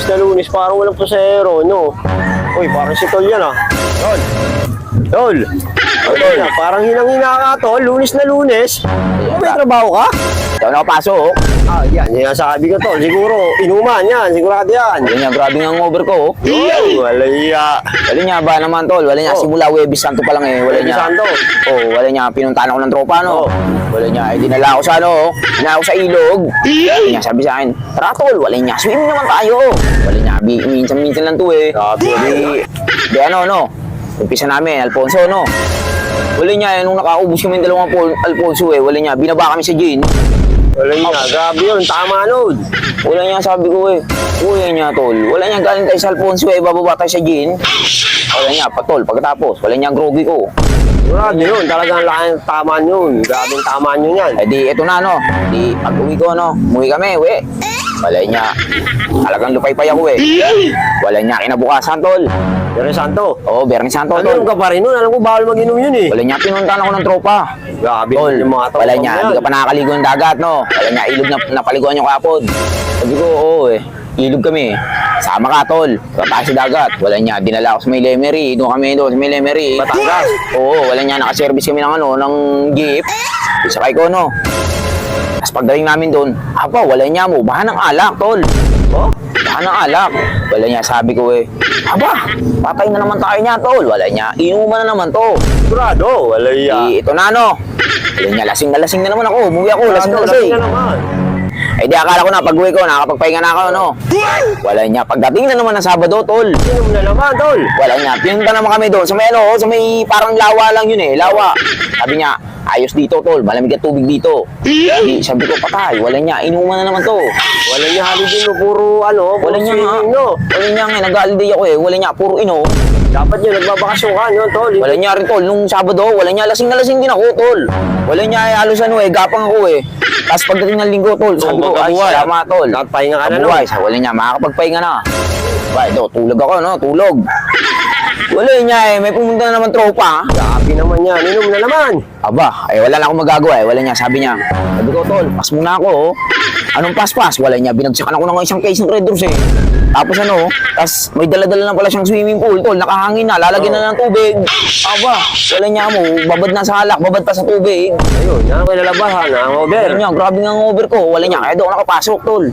na lunes, parang walang pasahero, no? Uy, parang si Tol yan, ah. Tol! Tol! Tol, parang hinang-hina ka, Tol. Lunes na lunes. May trabaho ka? Ikaw nakapasok. Ah, yan sabi ko, Tol. Siguro, inuman yan. Sigurado yan. Wala niya, grabe nga ang over ko. Wala iya. Wala niya ba naman, tol? Wala niya, simula Huwebes Santo pa lang eh. Wala niya. Santo. Wala niya, pinuntahan ako ng tropa, no? Oh. Wala niya, dinala ako sa dinala ako sa ilog. Wala niya, sabi sa akin, tara tol, wala niya, swimming naman tayo. Wala niya, minsan-minsan lang to eh. Di ano, umpisa namin, Alfonso, no? Wala niya, nung nakaubos kami ng dalawang Alfonso eh, wala niya, binaba kami sa gin. Wala iya. Grabe yun. Tama nun. Wala niya, sabi ko eh, wala niya tol, wala niya galing tayo sa Alfonso eh, bababa tayo sa gin. Wala niya, patol, pagkatapos, wala niya grogi ko. Grabe yun. Talagang laking tama yun. Grabing tama yun yan. Eh di, eto na no, di, pag uwi ko no, umuwi kami, we. Wala niya, talagang lupay-pay ako eh. Wala niya, kinabukasan tol. Pero Santo. Oo, Bernie Santo Ano tol. ka pa rin nun? Alam ko bawal mag-inom yun eh. Wala niya, pinuntahan ako ng tropa. Grabe Tol, yung mga tao. wala niya, hindi ka pa nakakaligo ng dagat, no? Wala niya, ilog na napaliguan niyo kahapon. Sabi ko, oo eh, ilog kami. Sama ka, tol. Kapag sa dagat. Wala niya, dinala ako sa may Lemery. Doon kami doon sa may Lemery. Batangas. Oo, wala niya, nakaservice kami ng ng jeep. Isakay ko, no? Tapos pagdating namin doon, wala niya mo, bahan ng alak, tol. Oh, bahan ng alak. Wala niya, sabi ko eh, patay na naman tayo niya, tol. Wala niya, inuman na naman to. Sigurado. Wala iya. Ito na, no? Wala niya, lasing na naman ako. Umuwi ako, lasing na lasing. na naman. Eh di akala ko na, pag-uwi ko, nakakapagpahinga na ako, no? Wala niya, pagdating na naman ng Sabado, tol. Inom na naman, Tol. Wala niya, pinunta naman kami doon sa may sa may parang lawa lang yun eh, lawa. Sabi niya, ayos dito, tol, malamig at tubig dito. Sabi ko, patay, wala niya, inuman na naman to. Wala niya holiday no, puro Wala niya nga, no. wala niya nga, nag-holiday ako eh, wala niya, puro inom. Dapat yun, nagbabakasyon ka, no, Tol. Wala niya rin, tol, nung Sabado, wala niya, lasing na lasing din ako, tol. Wala niya, halos gapang ako eh. Tapos pagdating ng linggo, tol, sabi ko, ay, salamat, tol. Nakapahinga ka na, no. Kabuhay, wala niya, makakapagpahinga na. Ba, ito, tulog ako, no, tulog. Wala niya eh, may pumunta na naman tropa. Grabe naman yan, inom na naman. Aba, wala na akong magagawa eh, wala niya, sabi niya. Sabi ko, tol, pas muna ako, oh. Anong pas-pas? Wala niya, binagsakan ako ng isang case ng Red Doors eh. Tapos tapos may dala-dala na pala siyang swimming pool, tol, nakahangin na, lalagyan na ng tubig. Aba, wala niya mo, babad na sa halak, babad pa sa tubig. Ayun, yan ang kinalabahan, ang over. Wala niya, grabe nga ang over ko, wala niya, kaya doon ako nakapasok, tol.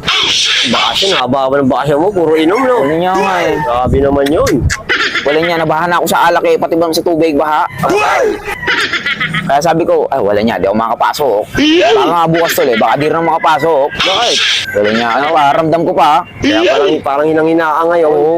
Bakasyon, haba-haba ng bakasyon mo, puro inom, no. Wala niya nga eh. Grabe naman yun. Wala niya, nabahan na ako sa alak eh, pati bang sa tubig, baha. Kaya sabi ko, wala niya, di ako makapasok. Baka nga bukas tol eh, baka di rin ako makapasok. Bakit? Wala niya, ano pa, ramdam ko pa. Kaya parang hinang-hina ka ngayon. Oo.